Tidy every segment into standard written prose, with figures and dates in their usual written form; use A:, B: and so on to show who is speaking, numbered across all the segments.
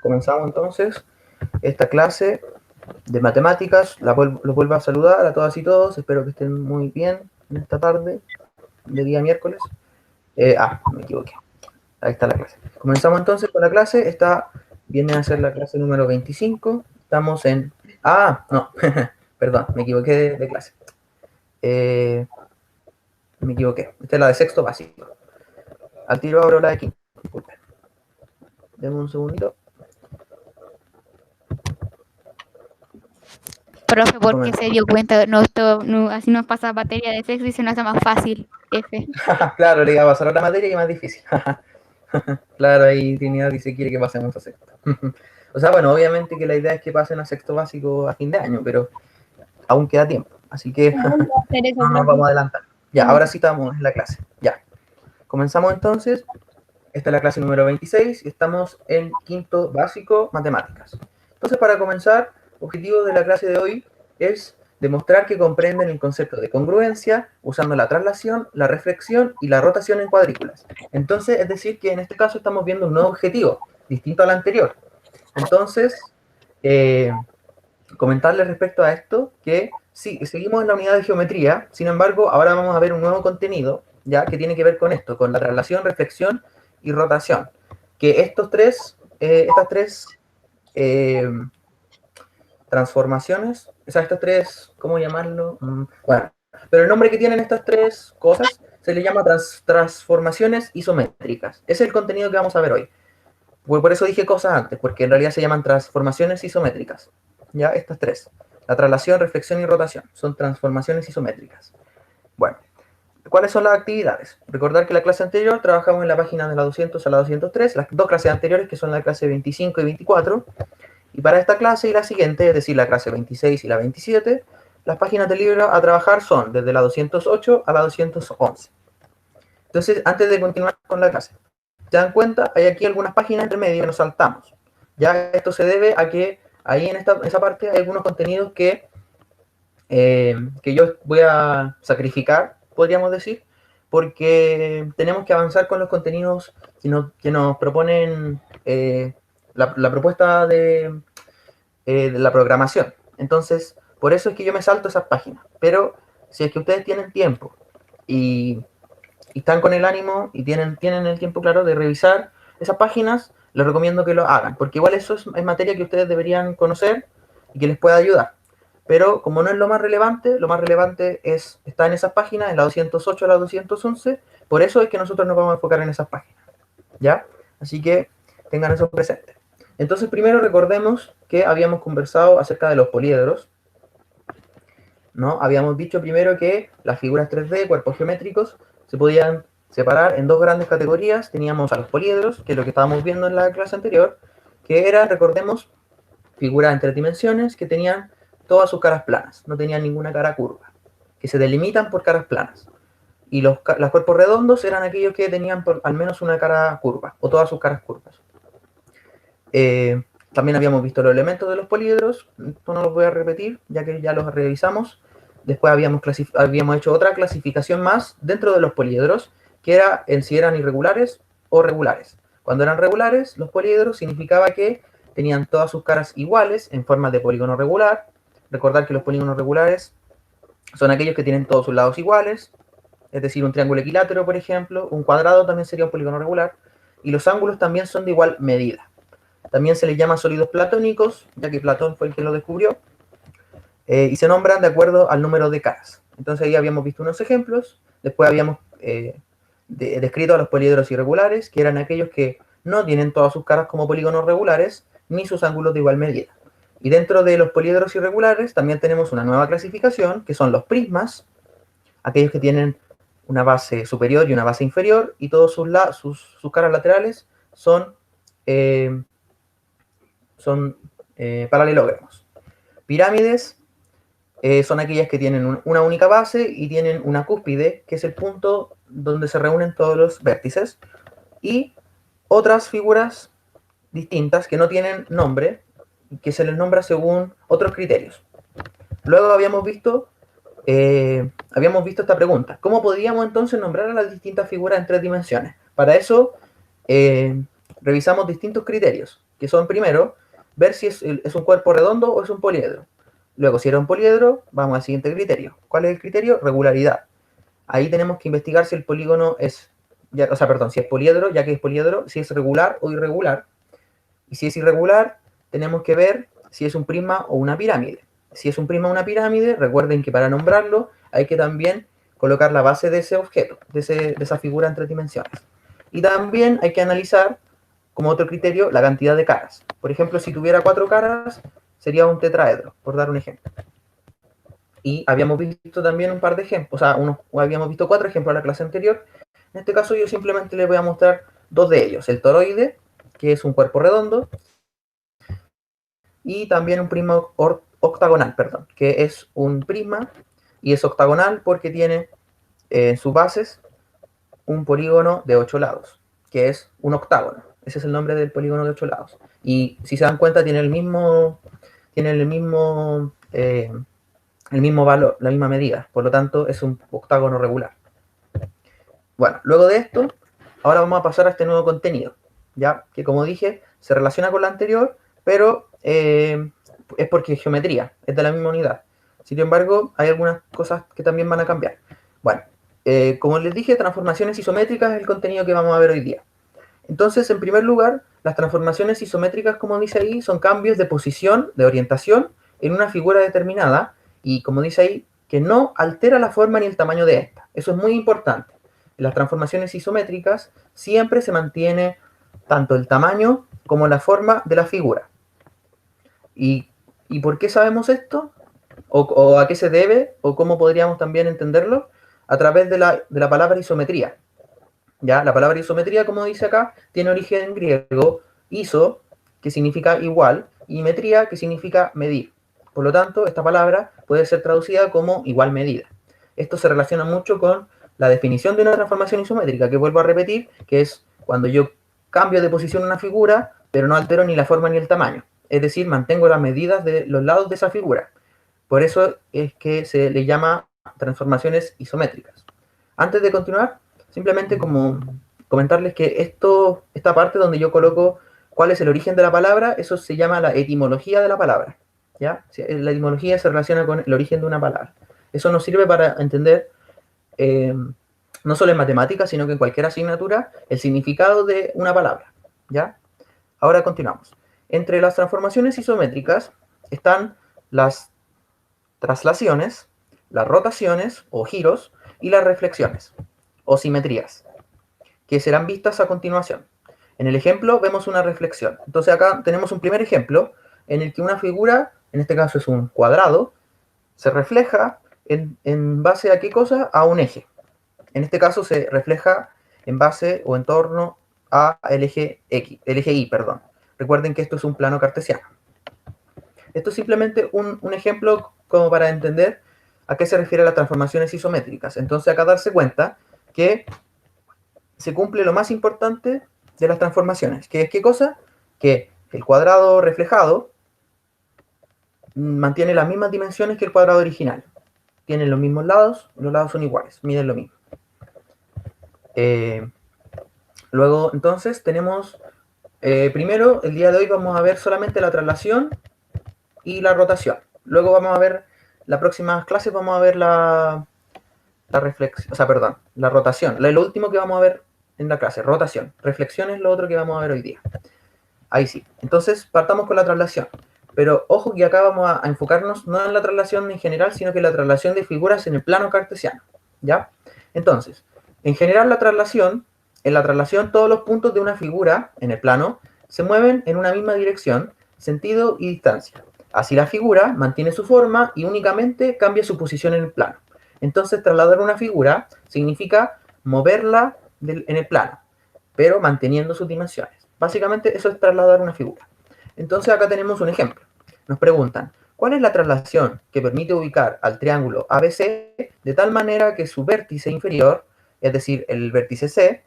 A: Comenzamos entonces esta clase de matemáticas. Los vuelvo a saludar a todas y todos. Espero que estén muy bien en esta tarde de día miércoles. Me equivoqué. Ahí está la clase. Comenzamos entonces con la clase. Esta viene a ser la clase número 25. Estamos en... No. Perdón, me equivoqué de clase. Me equivoqué. Esta es la de sexto básico. Al tiro abro la de quinto. Disculpen. Denme un segundito.
B: Profe, ¿por qué se dio cuenta? No, así nos pasa materia de sexo y se nos hace más fácil. F.
A: Claro, le iba a pasar a otra materia que es más difícil. Claro, ahí Trinidad dice quiere que pasemos a sexto. O sea, bueno, obviamente que la idea es que pasen a sexto básico a fin de año, pero aún queda tiempo. Así que no nos vamos a adelantar. Ya, ahora sí estamos en la clase. Ya. Comenzamos entonces. Esta es la clase número 26 y estamos en quinto básico, matemáticas. Entonces, para comenzar, el objetivo de la clase de hoy es demostrar que comprenden el concepto de congruencia usando la traslación, la reflexión y la rotación en cuadrículas. Entonces, es decir, que en este caso estamos viendo un nuevo objetivo, distinto al anterior. Entonces, comentarles respecto a esto que sí, seguimos en la unidad de geometría, sin embargo, ahora vamos a ver un nuevo contenido, ya que tiene que ver con esto, con la traslación, reflexión y rotación. Que estas tres transformaciones, o sea, estas tres, ¿cómo llamarlo? Bueno, pero el nombre que tienen estas tres cosas se le llama transformaciones isométricas. Ese es el contenido que vamos a ver hoy. Por eso dije cosas antes, porque en realidad se llaman transformaciones isométricas. Ya, estas tres. La traslación, reflexión y rotación. Son transformaciones isométricas. Bueno, ¿cuáles son las actividades? Recordar que la clase anterior trabajamos en la página de la 200 a la 203, las dos clases anteriores que son la clase 25 y 24, y para esta clase y la siguiente, es decir, la clase 26 y la 27, las páginas del libro a trabajar son desde la 208 a la 211. Entonces, antes de continuar con la clase, ¿se dan cuenta? Hay aquí algunas páginas entre medio que nos saltamos. Ya esto se debe a que ahí en esa parte hay algunos contenidos que yo voy a sacrificar, podríamos decir, porque tenemos que avanzar con los contenidos que nos proponen la propuesta de la programación. Entonces, por eso es que yo me salto esas páginas. Pero si es que ustedes tienen tiempo y están con el ánimo y tienen el tiempo, claro, de revisar esas páginas, les recomiendo que lo hagan, porque igual eso es materia que ustedes deberían conocer y que les pueda ayudar. Pero como no es lo más relevante está en esas páginas, en la 208 a la 211, por eso es que nosotros nos vamos a enfocar en esas páginas. ¿Ya? Así que tengan eso presente. Entonces, primero recordemos que habíamos conversado acerca de los poliedros, ¿no? Habíamos dicho primero que las figuras 3D, cuerpos geométricos, se podían separar en dos grandes categorías. Teníamos a los poliedros, que es lo que estábamos viendo en la clase anterior, que eran, recordemos, figuras en tres dimensiones que tenían todas sus caras planas, no tenían ninguna cara curva, que se delimitan por caras planas. Y los cuerpos redondos eran aquellos que tenían al menos una cara curva, o todas sus caras curvas. También habíamos visto los elementos de los poliedros, esto no los voy a repetir, ya que ya los revisamos. Después habíamos hecho otra clasificación más dentro de los poliedros, que era en si eran irregulares o regulares. Cuando eran regulares, los poliedros significaba que tenían todas sus caras iguales en forma de polígono regular. Recordar que los polígonos regulares son aquellos que tienen todos sus lados iguales, es decir, un triángulo equilátero, por ejemplo, un cuadrado también sería un polígono regular, y los ángulos también son de igual medida. También se les llama sólidos platónicos, ya que Platón fue el que lo descubrió, y se nombran de acuerdo al número de caras. Entonces ahí habíamos visto unos ejemplos, después habíamos descrito a los poliedros irregulares, que eran aquellos que no tienen todas sus caras como polígonos regulares, ni sus ángulos de igual medida. Y dentro de los poliedros irregulares también tenemos una nueva clasificación, que son los prismas, aquellos que tienen una base superior y una base inferior, y todos sus caras laterales son paralelogramos. Pirámides son aquellas que tienen una única base y tienen una cúspide, que es el punto donde se reúnen todos los vértices, y otras figuras distintas que no tienen nombre, que se les nombra según otros criterios. Luego habíamos visto esta pregunta: ¿cómo podríamos entonces nombrar a las distintas figuras en tres dimensiones? Para eso revisamos distintos criterios, que son primero, ver si es un cuerpo redondo o es un poliedro. Luego, si era un poliedro, vamos al siguiente criterio. ¿Cuál es el criterio? Regularidad. Ahí tenemos que investigar si el polígono es, si es poliedro, ya que es poliedro, si es regular o irregular. Y si es irregular, tenemos que ver si es un prisma o una pirámide. Si es un prisma o una pirámide, recuerden que para nombrarlo hay que también colocar la base de ese objeto, de esa figura en 3 dimensiones. Y también hay que analizar, como otro criterio, la cantidad de caras. Por ejemplo, si tuviera 4 caras, sería un tetraedro, por dar un ejemplo. Y habíamos visto también un par de ejemplos, habíamos visto 4 ejemplos en la clase anterior. En este caso yo simplemente les voy a mostrar 2 de ellos. El toroide, que es un cuerpo redondo, y también un prisma octagonal, que es un prisma y es octagonal porque tiene en sus bases un polígono de 8 lados, que es un octágono. Ese es el nombre del polígono de 8 lados. Y si se dan cuenta, tiene el mismo valor, la misma medida. Por lo tanto, es un octágono regular. Bueno, luego de esto, ahora vamos a pasar a este nuevo contenido, ya que como dije, se relaciona con la anterior, pero es porque es geometría, es de la misma unidad. Sin embargo, hay algunas cosas que también van a cambiar. Bueno, como les dije, transformaciones isométricas es el contenido que vamos a ver hoy día. Entonces, en primer lugar, las transformaciones isométricas, como dice ahí, son cambios de posición, de orientación, en una figura determinada, y como dice ahí, que no altera la forma ni el tamaño de esta. Eso es muy importante. En las transformaciones isométricas siempre se mantiene tanto el tamaño como la forma de la figura. ¿Y por qué sabemos esto? ¿O a qué se debe? ¿O cómo podríamos también entenderlo? A través de la palabra isometría. ¿Ya? La palabra isometría, como dice acá, tiene origen griego, iso, que significa igual, y metría, que significa medir. Por lo tanto, esta palabra puede ser traducida como igual medida. Esto se relaciona mucho con la definición de una transformación isométrica, que vuelvo a repetir, que es cuando yo cambio de posición una figura, pero no altero ni la forma ni el tamaño. Es decir, mantengo las medidas de los lados de esa figura. Por eso es que se le llama transformaciones isométricas. Antes de continuar, simplemente como comentarles que esta parte donde yo coloco cuál es el origen de la palabra, eso se llama la etimología de la palabra. ¿Ya? La etimología se relaciona con el origen de una palabra. Eso nos sirve para entender, no solo en matemáticas, sino que en cualquier asignatura, el significado de una palabra. ¿Ya? Ahora continuamos. Entre las transformaciones isométricas están las traslaciones, las rotaciones o giros y las reflexiones o simetrías, que serán vistas a continuación. En el ejemplo vemos una reflexión. Entonces acá tenemos un primer ejemplo en el que una figura, en este caso es un cuadrado, se refleja en base a qué cosa? A un eje. En este caso se refleja en base o en torno a el eje X, el eje Y, perdón. Recuerden que esto es un plano cartesiano. Esto es simplemente un ejemplo como para entender a qué se refiere las transformaciones isométricas. Entonces acá darse cuenta que se cumple lo más importante de las transformaciones, que es ¿qué cosa? Que el cuadrado reflejado mantiene las mismas dimensiones que el cuadrado original. Tienen los mismos lados, los lados son iguales, miden lo mismo. Luego, entonces, tenemos, primero, el día de hoy vamos a ver solamente la traslación y la rotación. Luego vamos a ver, las próximas clases vamos a ver la reflexión, la rotación. Lo último que vamos a ver en la clase, rotación. Reflexión es lo otro que vamos a ver hoy día. Ahí sí. Entonces, partamos con la traslación. Pero ojo que acá vamos a enfocarnos no en la traslación en general, sino que en la traslación de figuras en el plano cartesiano. ¿Ya? Entonces, en general en la traslación todos los puntos de una figura en el plano se mueven en una misma dirección, sentido y distancia. Así la figura mantiene su forma y únicamente cambia su posición en el plano. Entonces, trasladar una figura significa moverla en el plano, pero manteniendo sus dimensiones. Básicamente eso es trasladar una figura. Entonces acá tenemos un ejemplo. Nos preguntan, ¿cuál es la traslación que permite ubicar al triángulo ABC de tal manera que su vértice inferior, es decir, el vértice C,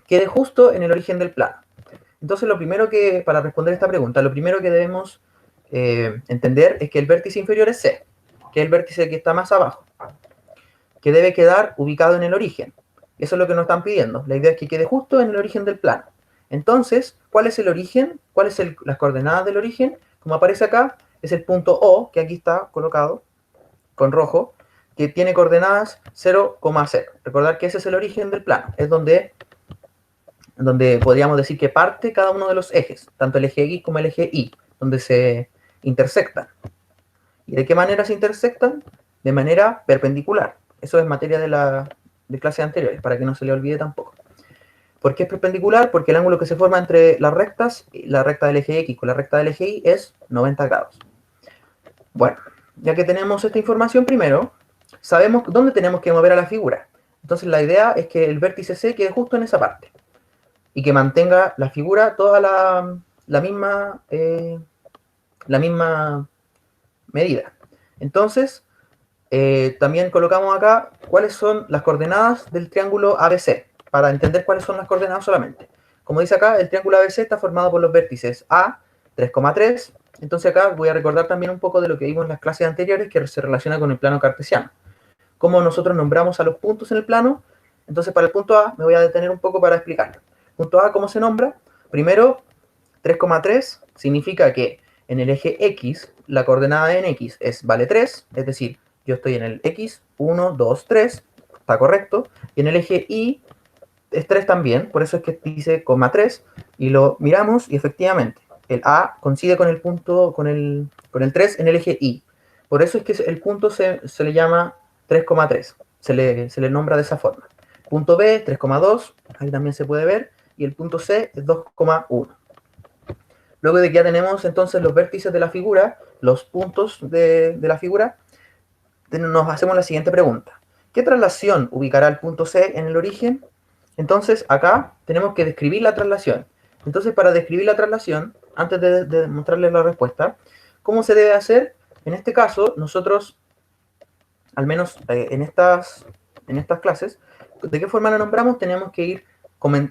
A: quede justo en el origen del plano? Entonces para responder esta pregunta, lo primero que debemos entender es que el vértice inferior es C, que es el vértice que está más abajo, que debe quedar ubicado en el origen. Eso es lo que nos están pidiendo. La idea es que quede justo en el origen del plano. Entonces, ¿cuál es el origen? ¿Cuáles son las coordenadas del origen? Como aparece acá, es el punto O, que aquí está colocado con rojo, que tiene coordenadas 0,0. Recordar que ese es el origen del plano. Es donde podríamos decir que parte cada uno de los ejes, tanto el eje X como el eje Y, donde se intersectan. ¿Y de qué manera se intersectan? De manera perpendicular. Eso es materia de clases anteriores, para que no se le olvide tampoco. ¿Por qué es perpendicular? Porque el ángulo que se forma entre las rectas, la recta del eje X con la recta del eje Y, es 90 grados. Bueno, ya que tenemos esta información primero, sabemos dónde tenemos que mover a la figura. Entonces la idea es que el vértice C quede justo en esa parte y que mantenga la figura toda la misma medida. Entonces, también colocamos acá cuáles son las coordenadas del triángulo ABC, para entender cuáles son las coordenadas solamente. Como dice acá, el triángulo ABC está formado por los vértices A, 3,3. Entonces acá voy a recordar también un poco de lo que vimos en las clases anteriores que se relaciona con el plano cartesiano. Cómo nosotros nombramos a los puntos en el plano. Entonces para el punto A me voy a detener un poco para explicarlo. Punto A, ¿cómo se nombra? Primero, 3,3 significa que en el eje X, la coordenada en X vale 3, es decir, yo estoy en el X, 1, 2, 3, está correcto, y en el eje Y es 3 también, por eso es que dice 3, y lo miramos y efectivamente el A coincide con el punto, con el 3 en el eje Y. Por eso es que el punto se le llama 3,3, se le nombra de esa forma. Punto B, 3,2, ahí también se puede ver, y el punto C es 2,1. Luego de que ya tenemos entonces los vértices de la figura, los puntos de la figura, nos hacemos la siguiente pregunta. ¿Qué traslación ubicará el punto C en el origen? Entonces acá tenemos que describir la traslación. Entonces para describir la traslación, antes de mostrarles la respuesta, ¿cómo se debe hacer? En este caso, nosotros, al menos en estas clases, ¿de qué forma la nombramos? Tenemos que ir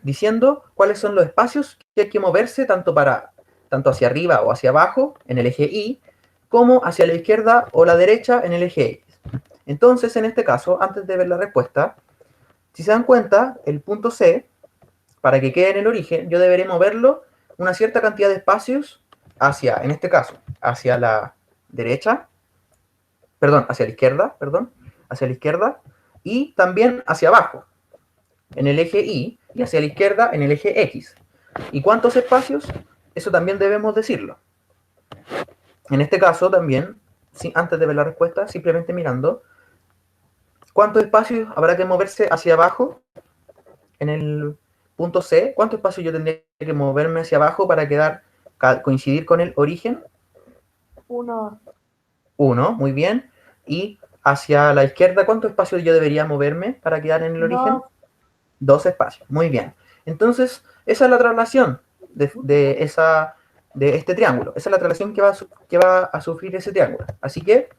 A: diciendo cuáles son los espacios que hay que moverse tanto hacia arriba o hacia abajo en el eje Y, como hacia la izquierda o la derecha en el eje X. Entonces, en este caso, antes de ver la respuesta, si se dan cuenta, el punto C, para que quede en el origen, yo deberé moverlo una cierta cantidad de espacios hacia, en este caso, hacia la derecha, hacia la izquierda, y también hacia abajo, en el eje Y, y hacia la izquierda en el eje X. ¿Y cuántos espacios? Eso también debemos decirlo. En este caso también, antes de ver la respuesta, simplemente mirando, ¿cuántos espacios habrá que moverse hacia abajo en el punto C? ¿Cuántos espacios yo tendría que moverme hacia abajo para coincidir con el origen?
C: 1.
A: 1, muy bien. Y hacia la izquierda, ¿cuántos espacios yo debería moverme para quedar en el origen? 2 espacios, muy bien. Entonces, esa es la traslación de este triángulo. Esa es la traslación que va a sufrir ese triángulo. Así que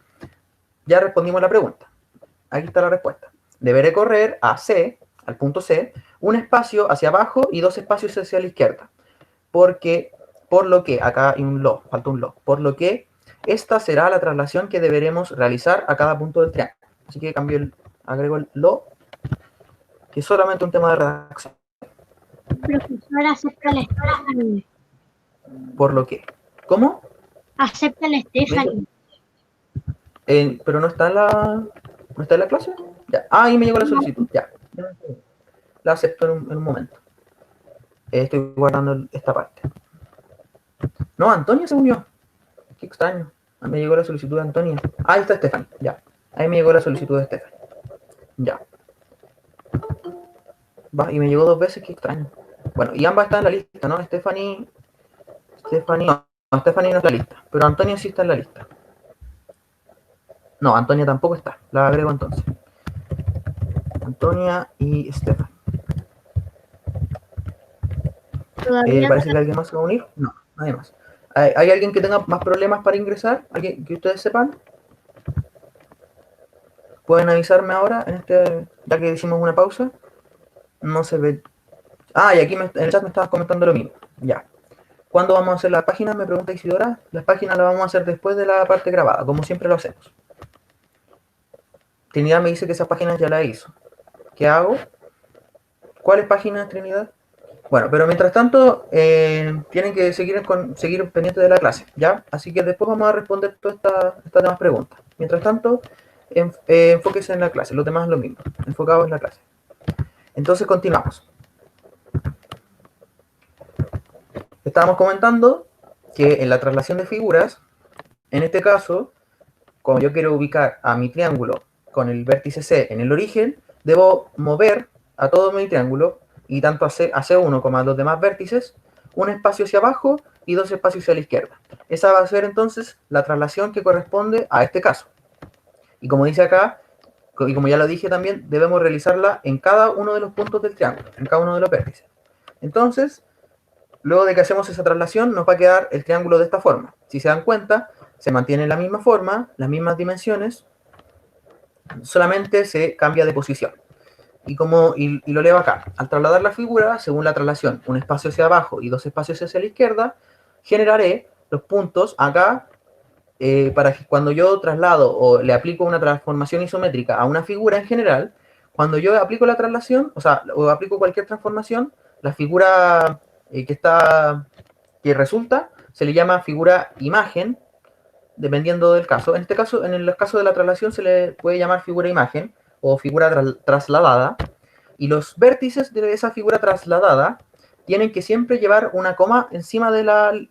A: ya respondimos la pregunta. Aquí está la respuesta. Deberé correr a C, al punto C, un espacio hacia abajo y 2 espacios hacia la izquierda. Por lo que, acá hay un lo, falta un lo, por lo que esta será la traslación que deberemos realizar a cada punto del triángulo. Así que agrego el lo, que es solamente un tema de redacción.
C: Profesor, acepta el Stephanie.
A: Por lo que. ¿Cómo?
C: Acepta el Stephanie.
A: Pero no está en la clase. Ya. Ah, ahí me llegó la solicitud. Ya. La acepto en un momento. Estoy guardando esta parte. No, Antonia se unió. Qué extraño. Me llegó la solicitud de Antonia. Ah, ahí está Stephanie. Ya. Ahí me llegó la solicitud de Stephanie. Ya. Y me llegó 2 veces, qué extraño. Bueno, y ambas están en la lista, ¿no? Stephanie no, Stephanie no está en la lista, pero Antonia sí está en la lista. No, Antonia tampoco está, la agrego entonces. Antonia y Stephanie. ¿Parece que alguien más se va a unir? No, nadie más. ¿Hay alguien que tenga más problemas para ingresar? ¿Alguien que ustedes sepan? ¿Pueden avisarme ahora, ya que hicimos una pausa? No se ve. Ah, y aquí en el chat me estabas comentando lo mismo. Ya. ¿Cuándo vamos a hacer la página? Me pregunta Isidora. Las páginas las vamos a hacer después de la parte grabada, como siempre lo hacemos. Trinidad me dice que esas páginas ya la hizo. ¿Qué hago? ¿Cuáles páginas, Trinidad? Bueno, pero mientras tanto, tienen que seguir pendientes de la clase, ¿ya? Así que después vamos a responder todas estas demás preguntas. Mientras tanto, enfóquese en la clase, los demás es lo mismo, enfocados en la clase. Entonces, continuamos. Estábamos comentando que en la traslación de figuras, en este caso, como yo quiero ubicar a mi triángulo con el vértice C en el origen, debo mover a todo mi triángulo, y tanto a C1 como a los demás vértices, un espacio hacia abajo y 2 espacios hacia la izquierda. Esa va a ser entonces la traslación que corresponde a este caso. Y como dice acá, y como ya lo dije también, debemos realizarla en cada uno de los puntos del triángulo, en cada uno de los vértices. Entonces, luego de que hacemos esa traslación, nos va a quedar el triángulo de esta forma. Si se dan cuenta, se mantiene la misma forma, las mismas dimensiones, solamente se cambia de posición. Y lo leo acá. Al trasladar la figura, según la traslación, un espacio hacia abajo y 2 espacios hacia la izquierda, generaré los puntos acá para que cuando yo traslado o le aplico una transformación isométrica a una figura en general, cuando yo aplico la traslación, o aplico cualquier transformación, la figura que resulta se le llama figura imagen, dependiendo del caso. En este caso, en el caso de la traslación, se le puede llamar figura imagen o figura trasladada, y los vértices de esa figura trasladada tienen que siempre llevar una coma encima del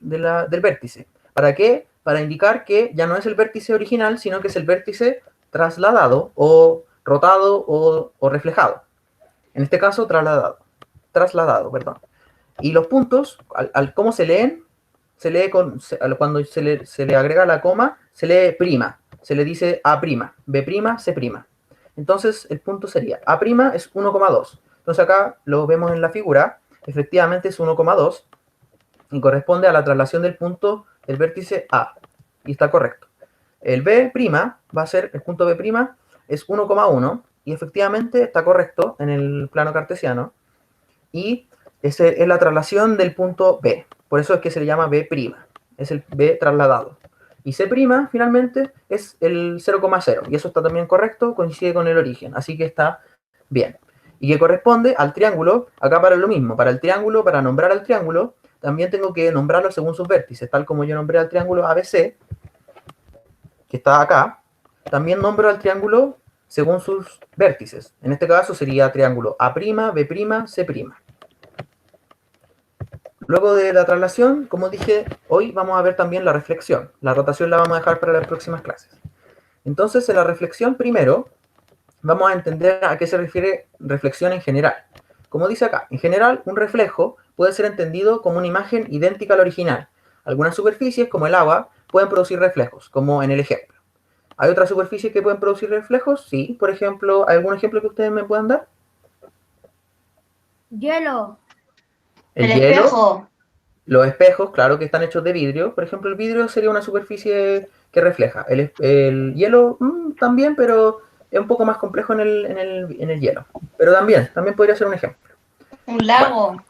A: vértice. ¿Para qué? Para indicar que ya no es el vértice original, sino que es el vértice trasladado o rotado o reflejado. En este caso, trasladado, perdón. Y los puntos, ¿cómo se leen? Cuando se le agrega la coma, se lee prima. Se le dice A', B', C'. Entonces, el punto sería, A' es 1,2. Entonces acá lo vemos en la figura, efectivamente es 1,2 y corresponde a la traslación del punto del vértice A. Y está correcto. El B' va a ser, el punto B' es 1,1 y efectivamente está correcto en el plano cartesiano. Y esa es la traslación del punto B. Por eso es que se le llama B'. Es el B trasladado. Y C' finalmente es el 0,0. Y eso está también correcto, coincide con el origen. Así que está bien. Y que corresponde al triángulo, acá para lo mismo. Para el triángulo, para nombrar al triángulo, también tengo que nombrarlo según sus vértices. Tal como yo nombré al triángulo ABC, que está acá, también nombro al triángulo según sus vértices. En este caso sería triángulo A', B', C'. Luego de la traslación, como dije, hoy vamos a ver también la reflexión. La rotación la vamos a dejar para las próximas clases. Entonces, en la reflexión, primero, vamos a entender a qué se refiere reflexión en general. Como dice acá, en general, un reflejo puede ser entendido como una imagen idéntica al original. Algunas superficies, como el agua, pueden producir reflejos, como en el ejemplo. ¿Hay otras superficies que pueden producir reflejos? Sí, por ejemplo, ¿hay algún ejemplo que ustedes me puedan dar?
C: Hielo.
A: El hielo, espejo. Los espejos, claro que están hechos de vidrio. Por ejemplo, el vidrio sería una superficie que refleja. El hielo también, pero es un poco más complejo en el hielo. Pero también podría ser un ejemplo.
D: Un lago.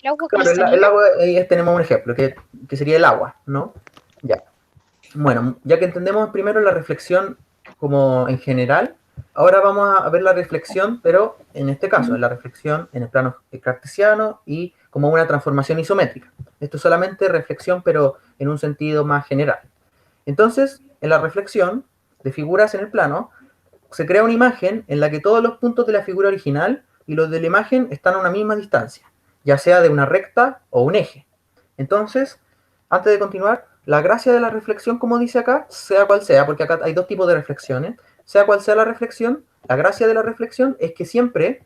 A: Bueno, claro, el agua, tenemos un ejemplo, que sería el agua, ¿no? Ya. Bueno, ya que entendemos primero la reflexión como en general, ahora vamos a ver la reflexión, pero en este caso, la reflexión en el plano cartesiano y como una transformación isométrica. Esto es solamente reflexión, pero en un sentido más general. Entonces, en la reflexión de figuras en el plano, se crea una imagen en la que todos los puntos de la figura original y los de la imagen están a una misma distancia, ya sea de una recta o un eje. Entonces, antes de continuar, la gracia de la reflexión, como dice acá, sea cual sea, porque acá hay dos tipos de reflexiones, sea cual sea la reflexión, la gracia de la reflexión es que siempre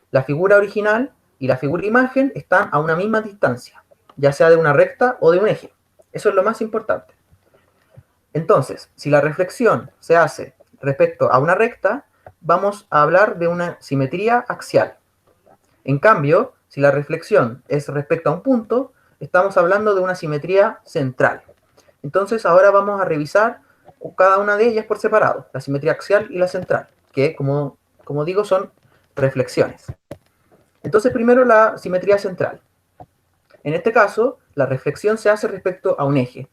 A: la figura original y la figura imagen están a una misma distancia, ya sea de una recta o de un eje. Eso es lo más importante. Entonces, si la reflexión se hace respecto a una recta, vamos a hablar de una simetría axial. En cambio, si la reflexión es respecto a un punto, estamos hablando de una simetría central. Entonces, ahora vamos a revisar cada una de ellas por separado, la simetría axial y la central, que, como digo, son reflexiones. Entonces, primero la simetría central. En este caso, la reflexión se hace respecto a un eje.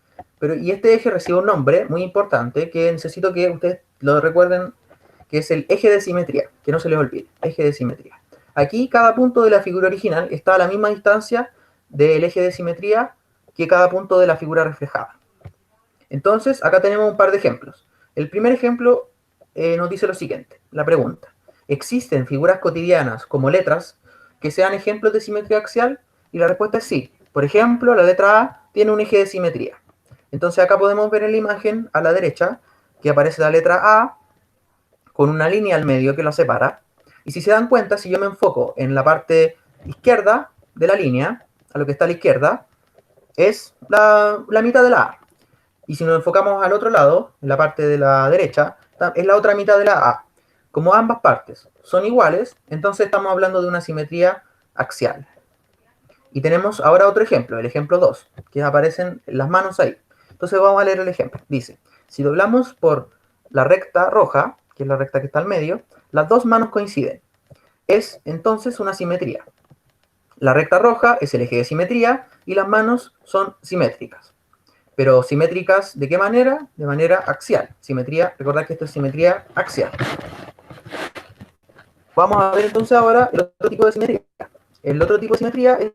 A: Y este eje recibe un nombre muy importante que necesito que ustedes lo recuerden, que es el eje de simetría, que no se les olvide, eje de simetría. Aquí cada punto de la figura original está a la misma distancia del eje de simetría que cada punto de la figura reflejada. Entonces, acá tenemos un par de ejemplos. El primer ejemplo nos dice lo siguiente, la pregunta. ¿Existen figuras cotidianas como letras que sean ejemplos de simetría axial? Y la respuesta es sí. Por ejemplo, la letra A tiene un eje de simetría. Entonces acá podemos ver en la imagen a la derecha que aparece la letra A con una línea al medio que la separa. Y si se dan cuenta, si yo me enfoco en la parte izquierda de la línea, a lo que está a la izquierda, es la mitad de la A. Y si nos enfocamos al otro lado, en la parte de la derecha, es la otra mitad de la A. Como ambas partes son iguales, entonces estamos hablando de una simetría axial. Y tenemos ahora otro ejemplo, el ejemplo 2, que aparecen las manos ahí. Entonces vamos a leer el ejemplo. Dice, si doblamos por la recta roja, que es la recta que está al medio, las dos manos coinciden. Es entonces una simetría. La recta roja es el eje de simetría y las manos son simétricas. Pero simétricas, ¿de qué manera? De manera axial. Simetría, recordad que esto es simetría axial. Vamos a ver entonces ahora el otro tipo de simetría. El otro tipo de simetría es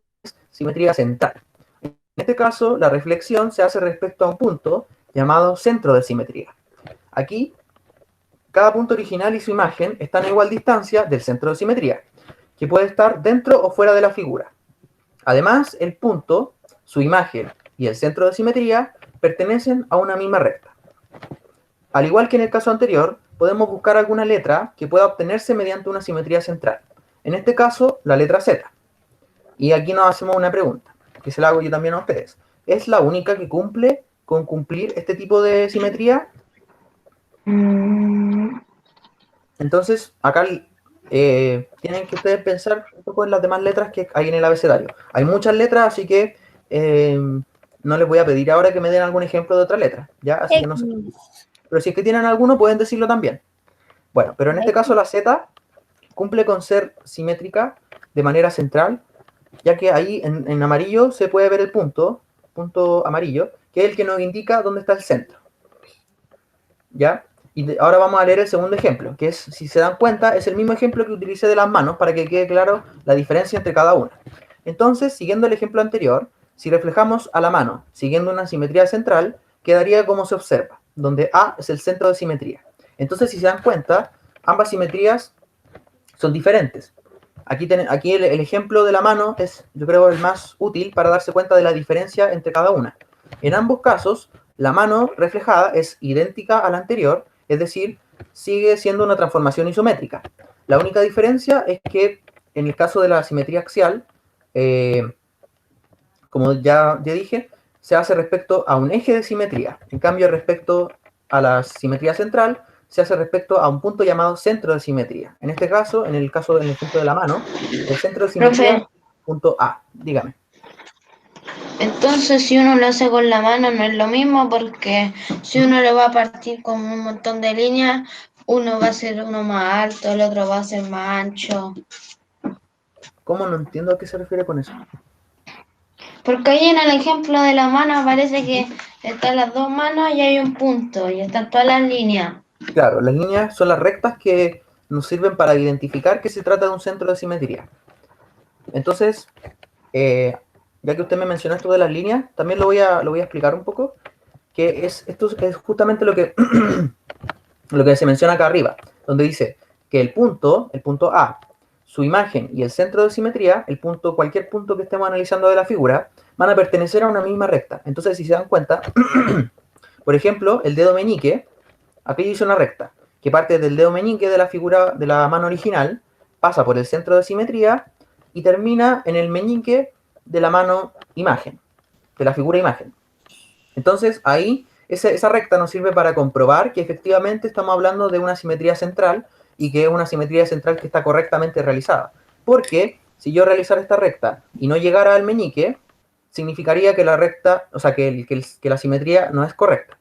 A: simetría central. En este caso, la reflexión se hace respecto a un punto llamado centro de simetría. Aquí, cada punto original y su imagen están a igual distancia del centro de simetría, que puede estar dentro o fuera de la figura. Además, el punto, su imagen y el centro de simetría pertenecen a una misma recta. Al igual que en el caso anterior, podemos buscar alguna letra que pueda obtenerse mediante una simetría central. En este caso, la letra Z. Y aquí nos hacemos una pregunta, que se la hago yo también a ustedes. ¿Es la única que cumple con cumplir este tipo de simetría? Entonces, acá tienen que ustedes pensar un poco en las demás letras que hay en el abecedario. Hay muchas letras, así que no les voy a pedir ahora que me den algún ejemplo de otra letra, ¿ya? Así que no sé. Pero si es que tienen alguno, pueden decirlo también. Bueno, pero en este caso la Z cumple con ser simétrica de manera central, ya que ahí en amarillo se puede ver el punto amarillo, que es el que nos indica dónde está el centro. ¿Ya? Y ahora vamos a leer el segundo ejemplo, que es, si se dan cuenta, es el mismo ejemplo que utilicé de las manos para que quede claro la diferencia entre cada una. Entonces, siguiendo el ejemplo anterior, si reflejamos a la mano siguiendo una simetría central, quedaría como se observa, donde A es el centro de simetría. Entonces, si se dan cuenta, ambas simetrías son diferentes. Aquí el ejemplo de la mano es, yo creo, el más útil para darse cuenta de la diferencia entre cada una. En ambos casos, la mano reflejada es idéntica a la anterior, es decir, sigue siendo una transformación isométrica. La única diferencia es que en el caso de la simetría axial, como ya dije, se hace respecto a un eje de simetría. En cambio, respecto a la simetría central, se hace respecto a un punto llamado centro de simetría. En este caso, en el ejemplo de la mano, el centro de simetría es punto A. Dígame.
D: Entonces, si uno lo hace con la mano no es lo mismo, porque si uno lo va a partir con un montón de líneas, uno va a ser uno más alto, el otro va a ser más ancho.
A: ¿Cómo? No entiendo a qué se refiere con eso.
D: Porque ahí en el ejemplo de la mano parece que están las dos manos y hay un punto, y están todas las líneas.
A: Claro, las líneas son las rectas que nos sirven para identificar que se trata de un centro de simetría. Entonces, ya que usted me mencionó esto de las líneas, también lo voy a explicar un poco, que esto es justamente lo que, lo que se menciona acá arriba, donde dice que el punto A, su imagen y el centro de simetría, cualquier punto que estemos analizando de la figura, van a pertenecer a una misma recta. Entonces, si se dan cuenta, por ejemplo, el dedo meñique, aquí hice una recta, que parte del dedo meñique de la figura de la mano original, pasa por el centro de simetría y termina en el meñique de la mano imagen, de la figura imagen. Entonces, ahí, esa recta nos sirve para comprobar que efectivamente estamos hablando de una simetría central y que es una simetría central que está correctamente realizada. Porque si yo realizara esta recta y no llegara al meñique, significaría que la recta, o sea, que la simetría no es correcta.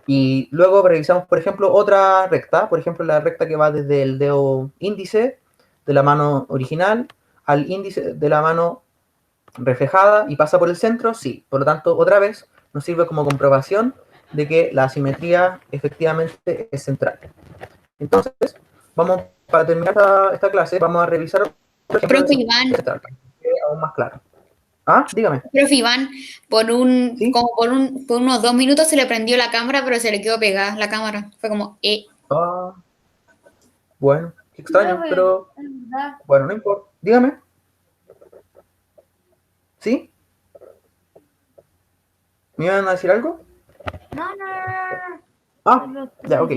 A: Y luego revisamos, por ejemplo, otra recta, por ejemplo, la recta que va desde el dedo índice de la mano original al índice de la mano reflejada y pasa por el centro, sí. Por lo tanto, otra vez nos sirve como comprobación de que la simetría efectivamente es central. Entonces, vamos para terminar esta clase, vamos a revisar otro ejemplo
B: Profe
A: de
B: Iván,
A: central, para que quede aún más claro. Ah, dígame.
B: profe Iván,
A: ¿Sí?
B: como por unos 2 minutos se le prendió la cámara, pero se le quedó pegada la cámara. Fue como,
A: Ah, bueno, qué extraño,
C: Profe,
A: pero
C: es verdad.
A: bueno, no importa. Dígame. ¿Sí? ¿Me iban a decir algo?
C: No.
A: Ah, ya, ok.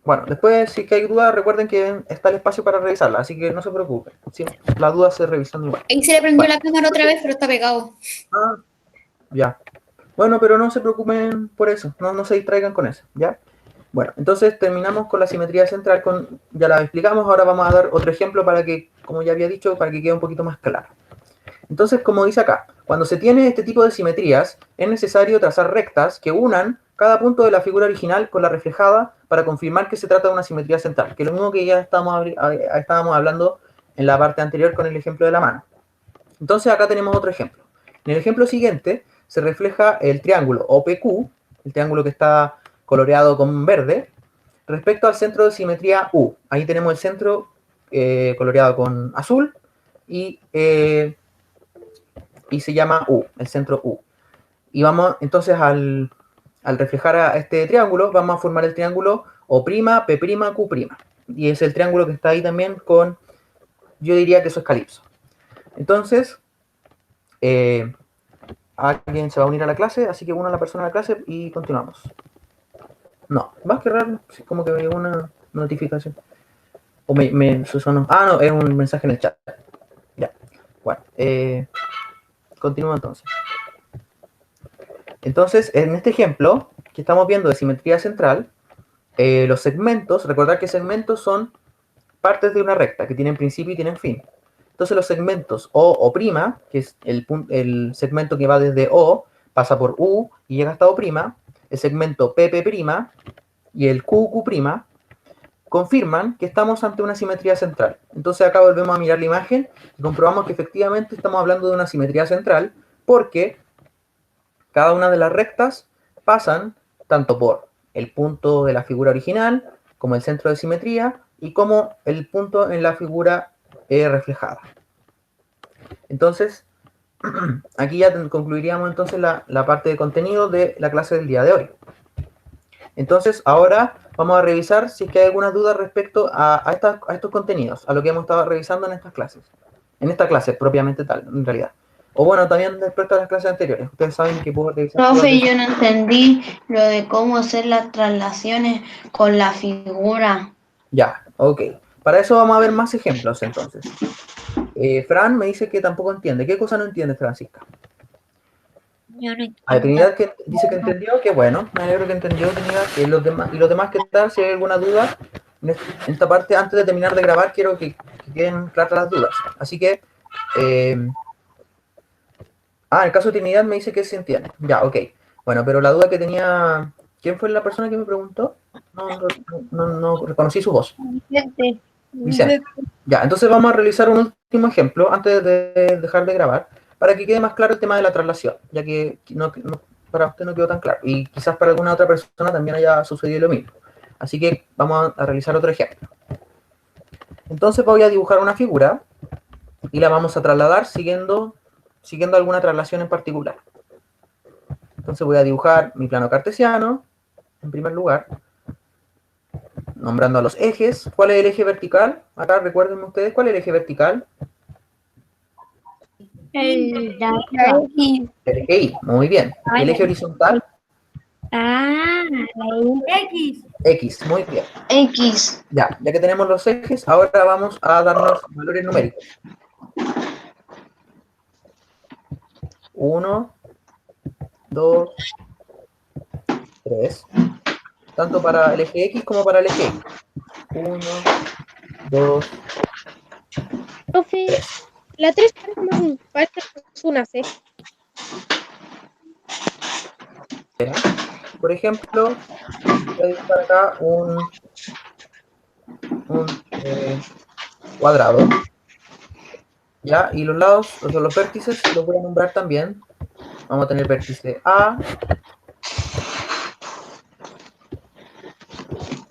A: Bueno, después, si que hay dudas, recuerden que está el espacio para revisarla, así que no se preocupen. Sí, las dudas se revisan igual.
B: ahí se le prendió
A: Bueno.
B: la cámara otra vez, pero está pegado.
A: Ah, ya. Bueno, pero no se preocupen por eso, no se distraigan con eso, ¿ya? Bueno, entonces terminamos con la simetría central, ya la explicamos, ahora vamos a dar otro ejemplo para que, como ya había dicho, para que quede un poquito más claro. Entonces, como dice acá, cuando se tiene este tipo de simetrías, es necesario trazar rectas que unan cada punto de la figura original con la reflejada para confirmar que se trata de una simetría central, que es lo mismo que ya estábamos hablando en la parte anterior con el ejemplo de la mano. Entonces acá tenemos otro ejemplo. En el ejemplo siguiente se refleja el triángulo OPQ, el triángulo que está coloreado con verde, respecto al centro de simetría U. Ahí tenemos el centro coloreado con azul y se llama U, el centro U. Y vamos, entonces, al reflejar a este triángulo, vamos a formar el triángulo O'P', Q'. Y es el triángulo que está ahí también con, yo diría que eso es calipso. Entonces, alguien se va a unir a la clase, así que una a la persona a la clase y continuamos. No, más que raro, como que me llegó una notificación. O me sonó. Ah, no, es un mensaje en el chat. Ya. Bueno, continúo entonces. Entonces, en este ejemplo que estamos viendo de simetría central, los segmentos, recordad que segmentos son partes de una recta que tienen principio y tienen fin. Entonces los segmentos O', que es el segmento que va desde O, pasa por U y llega hasta O', el segmento PP' y el QQ', confirman que estamos ante una simetría central. Entonces acá volvemos a mirar la imagen y comprobamos que efectivamente estamos hablando de una simetría central porque cada una de las rectas pasan tanto por el punto de la figura original como el centro de simetría y como el punto en la figura reflejada. Entonces, aquí ya concluiríamos entonces la parte de contenido de la clase del día de hoy. Entonces, ahora vamos a revisar si es que hay alguna duda respecto a estos contenidos, a lo que hemos estado revisando en estas clases. En esta clase propiamente tal, en realidad. O bueno, también respecto a las clases anteriores. Ustedes saben que puedo revisar.
D: Profe, yo no entendí lo de cómo hacer las traslaciones con la figura.
A: Ya, ok. Para eso vamos a ver más ejemplos entonces. Fran me dice que tampoco entiende. ¿Qué cosa no entiende, Francisca?
B: Yo no
A: A Trinidad que dice que entendió, que bueno, me alegro que entendió, Trinidad. Y los demás, ¿qué tal? Si hay alguna duda en esta parte, antes de terminar de grabar, quiero que queden claras las dudas. Así que, en el caso de Trinidad me dice que se entiende. Ya, ok. Bueno, pero la duda que tenía, ¿quién fue la persona que me preguntó? No reconocí su voz. Vicente. Ya, entonces vamos a realizar un último ejemplo antes de dejar de grabar, para que quede más claro el tema de la traslación, ya que para usted no quedó tan claro, y quizás para alguna otra persona también haya sucedido lo mismo. Así que vamos a realizar otro ejemplo. Entonces voy a dibujar una figura y la vamos a trasladar siguiendo alguna traslación en particular. Entonces voy a dibujar mi plano cartesiano, en primer lugar, nombrando a los ejes. ¿Cuál es el eje vertical? Acá recuérdenme ustedes, ¿cuál es el eje vertical?
C: El
B: Y
A: El eje Y, muy bien. ¿Y el eje horizontal?
C: X.
A: X, muy bien.
D: X.
A: Ya que tenemos los ejes, ahora vamos a darnos valores numéricos. 1, 2, 3. Tanto para el eje X como para el eje Y. 1, 2,
E: Profe, la 3 parece una C.
A: por ejemplo, voy a dibujar acá un cuadrado. ¿Ya? Y los lados, los vértices, los voy a nombrar también. Vamos a tener vértice A,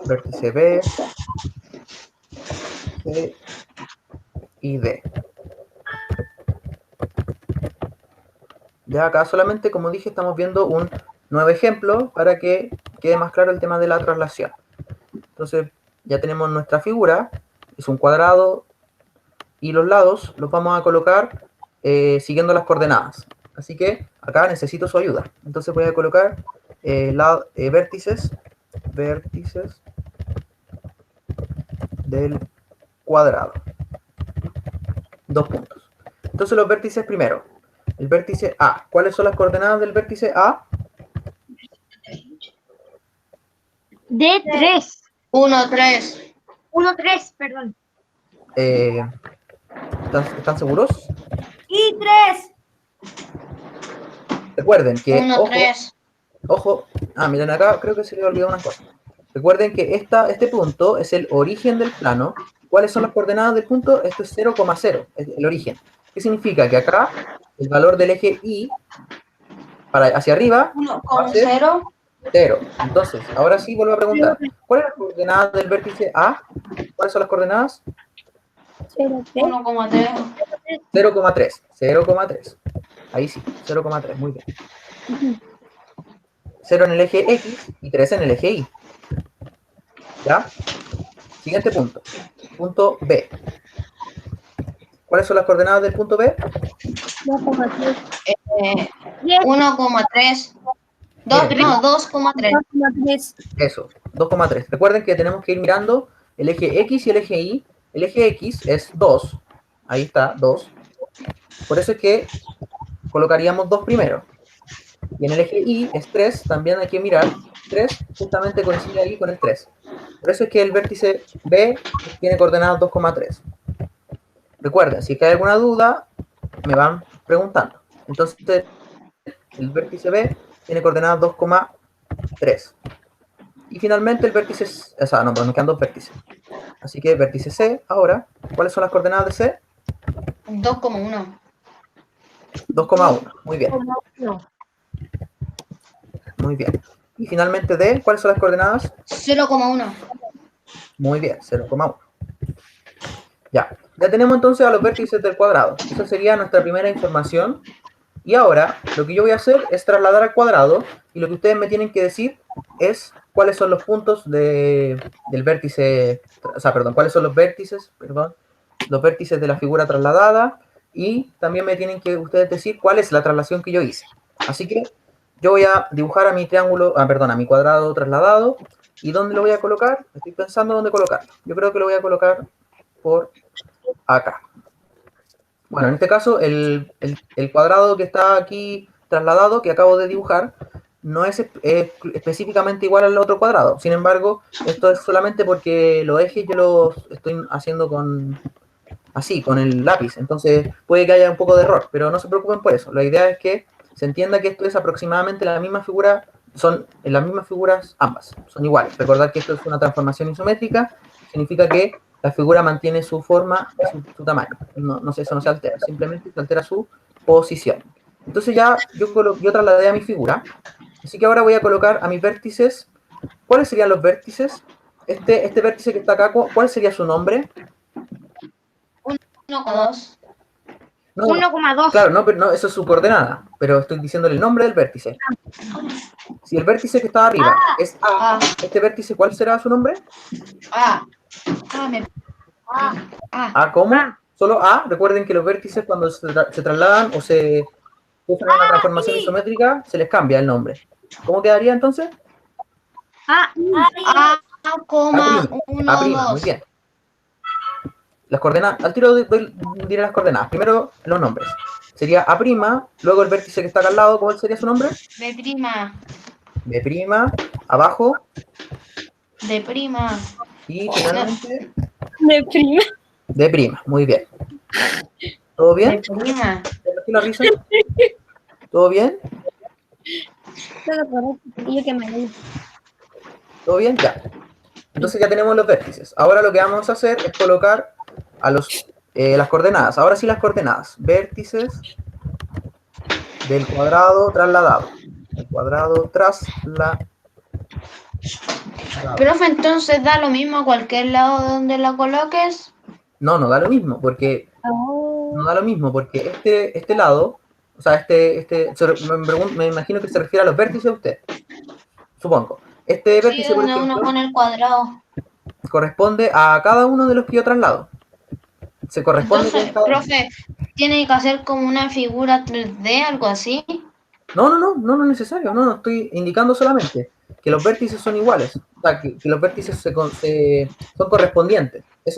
A: vértice B, C y D. Ya acá solamente, como dije, estamos viendo un nuevo ejemplo para que quede más claro el tema de la traslación. Entonces, ya tenemos nuestra figura, es un cuadrado, y los lados los vamos a colocar siguiendo las coordenadas. Así que acá necesito su ayuda. Entonces voy a colocar vértices del cuadrado. 2 puntos. Entonces los vértices primero. El vértice A. ¿Cuáles son las coordenadas del vértice A?
C: D3.
D: 1, 3.
C: 1, 3, perdón.
A: ¿Están seguros?
C: Y 3.
A: Recuerden que,
D: 1, 3.
A: ojo, miren acá, creo que se me olvidó una cosa. Recuerden que este punto es el origen del plano. ¿Cuáles son las coordenadas del punto? Esto es 0,0, es el origen. ¿Qué significa? Que acá el valor del eje Y hacia arriba
D: 1,0.
A: 0. Entonces, ahora sí vuelvo a preguntar. ¿Cuál es la coordenada del vértice A? ¿Cuáles son las coordenadas?
D: 1,3.
A: 0,3. 0,3. Ahí sí, 0,3. Muy bien. 0 en el eje X y 3 en el eje Y. ¿Ya? Siguiente punto. Punto B. ¿Cuáles son las coordenadas del punto B?
D: 1,3. No, 2,3.
A: Eso, 2,3. Recuerden que tenemos que ir mirando el eje X y el eje Y. El eje X es 2. Ahí está, 2. Por eso es que colocaríamos 2 primero. Y en el eje Y es 3. También hay que mirar 3. Justamente coincide ahí con el 3. Por eso es que el vértice B tiene coordenadas 2,3. Recuerden, si hay alguna duda, me van preguntando. Entonces, el vértice B tiene coordenadas 2,3. Y finalmente el vértice, pues nos quedan 2 vértices. Así que vértice C, ahora, ¿cuáles son las coordenadas de C?
D: 2,1.
A: 2,1, muy bien. Muy bien. Y finalmente D, ¿cuáles son las coordenadas?
D: 0,1.
A: Muy bien, 0,1. Ya tenemos entonces a los vértices del cuadrado. Esa sería nuestra primera información. Y ahora, lo que yo voy a hacer es trasladar al cuadrado, y lo que ustedes me tienen que decir es cuáles son los puntos del vértice, cuáles son los vértices de la figura trasladada, y también me tienen que ustedes decir cuál es la traslación que yo hice. Así que yo voy a dibujar a mi a mi cuadrado trasladado, y ¿dónde lo voy a colocar? Estoy pensando dónde colocarlo. Yo creo que lo voy a colocar por acá. Bueno, en este caso, el cuadrado que está aquí trasladado, que acabo de dibujar, no es específicamente igual al otro cuadrado. Sin embargo, esto es solamente porque los ejes yo los estoy haciendo con el lápiz. Entonces, puede que haya un poco de error, pero no se preocupen por eso. La idea es que se entienda que esto es aproximadamente la misma figura, son las mismas figuras ambas, son iguales. Recordad que esto es una transformación isométrica, significa que la figura mantiene su forma y su tamaño. Eso no se altera, simplemente se altera su posición. Entonces ya yo trasladé a mi figura, así que ahora voy a colocar a mis vértices. ¿Cuáles serían los vértices? Este vértice que está acá, ¿cuál sería su nombre?
D: 1,2.
A: No,
C: 1,2.
A: claro, no, eso es su coordenada, pero estoy diciéndole el nombre del vértice. Si el vértice que está arriba es A, ¿este vértice cuál será su nombre?
D: A.
A: ¿A cómo? Solo A. Recuerden que los vértices cuando se trasladan o se usan una transformación isométrica, se les cambia el nombre. ¿Cómo quedaría entonces?
D: A,
A: A', muy bien. Las coordenadas, al tiro diré las coordenadas. Primero los nombres. Sería A', luego el vértice que está acá al lado, ¿cuál sería su nombre?
D: B'.
A: B', abajo.
D: D'.
A: Y finalmente
E: De
A: D', muy bien. ¿Todo bien?
D: D'.
A: ¿La risa? ¿Todo bien?
E: todo correcto. Y yo que me leí.
A: ¿Todo bien? Ya. Entonces ya tenemos los vértices. Ahora lo que vamos a hacer es colocar las coordenadas. Ahora sí las coordenadas. Vértices del cuadrado trasladado. El cuadrado trasladado.
D: Profe, entonces da lo mismo a cualquier lado donde la coloques.
A: No, no da lo mismo, porque
E: Oh,
A: no da lo mismo, porque este lado, o sea, me imagino que se refiere a los vértices de usted, supongo. Este
D: Sí,
A: vértice, por
D: donde uno
A: ejemplo,
D: pone el cuadrado.
A: corresponde a cada uno de los que yo traslado. Se corresponde con
D: Entonces,
A: cada...
D: profe, tiene que hacer como una figura 3D, algo así.
A: No es necesario, no estoy indicando solamente que los vértices son iguales, o sea, que los vértices son correspondientes. Es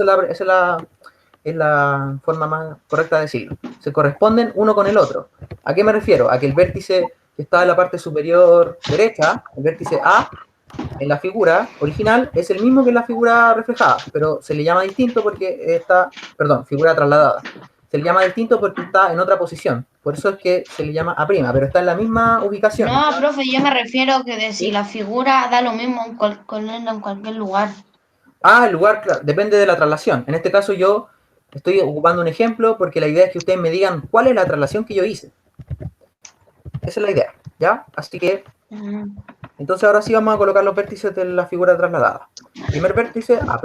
A: la forma más correcta de decirlo. Se corresponden uno con el otro. ¿A qué me refiero? A que el vértice que está en la parte superior derecha, el vértice A, en la figura original, es el mismo que en la figura reflejada, pero se le llama distinto porque está, perdón, figura trasladada. Se le llama distinto porque está en otra posición. Por eso es que se le llama A', pero está en la misma ubicación.
D: No, profe, yo me refiero que de si
A: ¿Sí?
D: la figura da lo mismo ponerla en cualquier lugar.
A: Ah, el lugar, claro, depende de la traslación. En este caso yo estoy ocupando un ejemplo porque la idea es que ustedes me digan cuál es la traslación que yo hice. Esa es la idea, ¿ya? Así que, entonces ahora sí vamos a colocar los vértices de la figura trasladada. Primer vértice, A',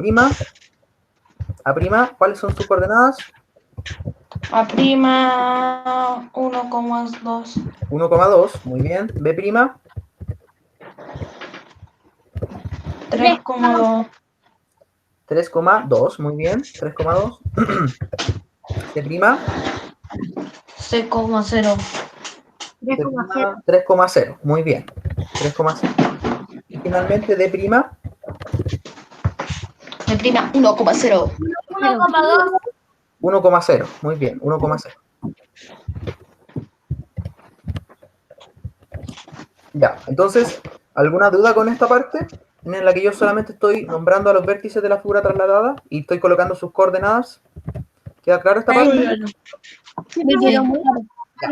A: ¿cuáles son sus coordenadas?
D: A prima 1,2.
A: 1,2, muy bien. B',
D: 3,2.
A: 3,2, muy bien. 3,2. C',
D: 6,0.
A: 3,0, muy bien. 3,0. Y finalmente D',
D: De prima 1,0.
C: 1,2.
A: 1,0, muy bien. 1,0. Ya, entonces, ¿alguna duda con esta parte? En la que yo solamente estoy nombrando a los vértices de la figura trasladada y estoy colocando sus coordenadas. ¿Queda claro esta parte?
E: me quedó muy claro.
A: Ya.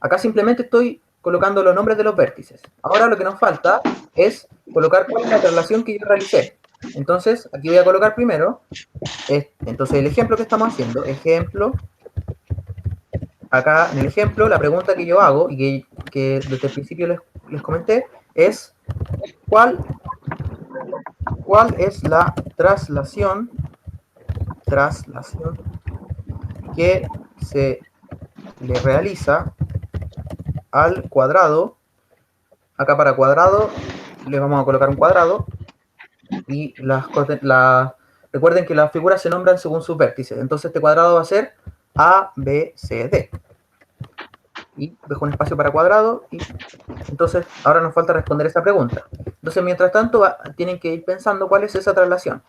A: Acá simplemente estoy colocando los nombres de los vértices. Ahora lo que nos falta es colocar cuál es la traslación que yo realicé. Entonces, aquí voy a colocar primero, entonces el ejemplo que estamos haciendo, acá en el ejemplo, la pregunta que yo hago y que desde el principio les comenté es ¿cuál es la traslación que se le realiza al cuadrado? Acá para cuadrado le vamos a colocar un cuadrado y recuerden que las figuras se nombran según sus vértices. Entonces este cuadrado va a ser A, B, C, D. Y dejo un espacio para cuadrado y entonces ahora nos falta responder esa pregunta. Entonces mientras tanto tienen que ir pensando cuál es esa traslación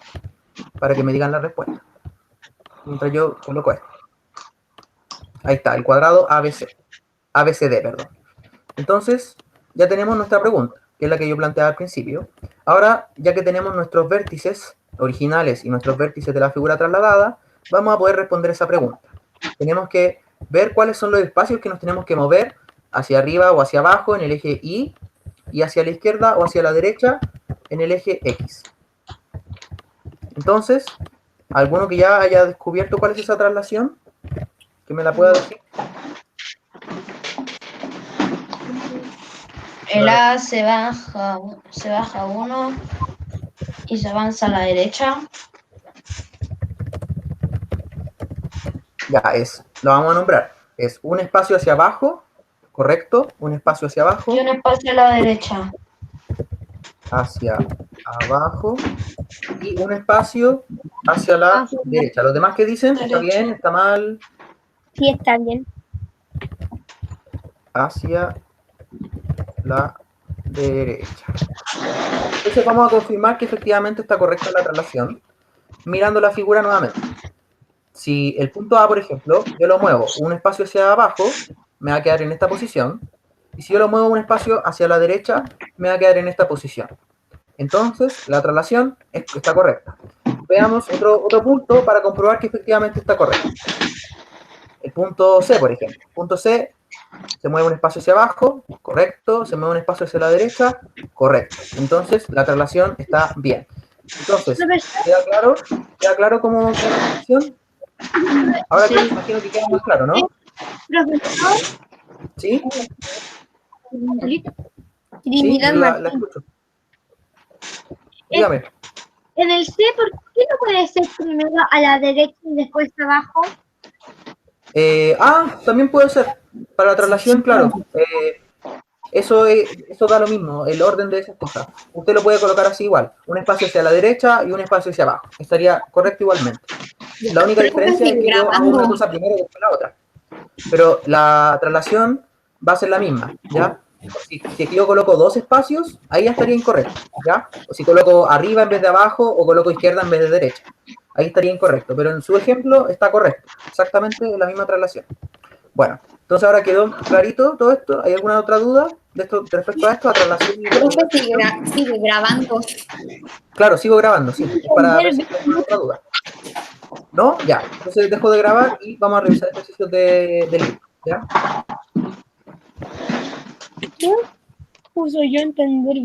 A: para que me digan la respuesta. Mientras yo coloco esto. Ahí está, el cuadrado ABCD, perdón. Entonces ya tenemos nuestra pregunta, que es la que yo planteaba al principio. Ahora, ya que tenemos nuestros vértices originales y nuestros vértices de la figura trasladada, vamos a poder responder esa pregunta. Tenemos que ver cuáles son los espacios que nos tenemos que mover hacia arriba o hacia abajo en el eje Y y hacia la izquierda o hacia la derecha en el eje X. Entonces, ¿alguno que ya haya descubierto cuál es esa traslación? ¿Que me la pueda decir?
D: El A se baja 1 y se avanza a la derecha.
A: Ya, lo vamos a nombrar. Es un espacio hacia abajo, ¿correcto? Un espacio hacia abajo.
D: Y un espacio a la derecha.
A: Hacia abajo. Y un espacio hacia la derecha. ¿Los demás qué dicen? ¿Está bien? ¿Está mal?
E: Sí, está bien.
A: Hacia la derecha. Entonces vamos a confirmar que efectivamente está correcta la traslación, mirando la figura nuevamente. Si el punto A, por ejemplo, yo lo muevo un espacio hacia abajo, me va a quedar en esta posición. Y si yo lo muevo un espacio hacia la derecha, me va a quedar en esta posición. Entonces, la traslación está correcta. Veamos otro punto para comprobar que efectivamente está correcto. El punto C, por ejemplo. El punto C se mueve un espacio hacia abajo, correcto. Se mueve un espacio hacia la derecha, correcto. Entonces, la traslación está bien. Entonces, ¿queda claro cómo es la traslación? Ahora sí, imagino que queda más claro, ¿no?
C: Profesor,
A: ¿Sí?
E: Trinidad
A: la
E: Martín.
A: escucho. Dígame.
E: En el C, ¿por qué no puede ser primero a la derecha y después abajo?
A: También puede ser. Para la traslación, claro. Eso da lo mismo, el orden de esas cosas. Usted lo puede colocar así igual. Un espacio hacia la derecha y un espacio hacia abajo. Estaría correcto igualmente. La única diferencia es que yo hago una cosa primero y después la otra. Pero la traslación va a ser la misma, ¿ya? Si yo coloco 2 espacios, ahí ya estaría incorrecto, ¿ya? O si coloco arriba en vez de abajo o coloco izquierda en vez de derecha. Ahí estaría incorrecto, pero en su ejemplo está correcto. Exactamente la misma traslación. Bueno, entonces ahora quedó clarito todo esto. ¿Hay alguna otra duda respecto a esto? A traslación y
B: Sigue grabando.
A: Claro, sigo grabando, sí. Es para ver si hay alguna otra duda. ¿No? Ya. Entonces dejo de grabar y vamos a revisar ejercicios del libro, ¿ya?
E: Puso yo entender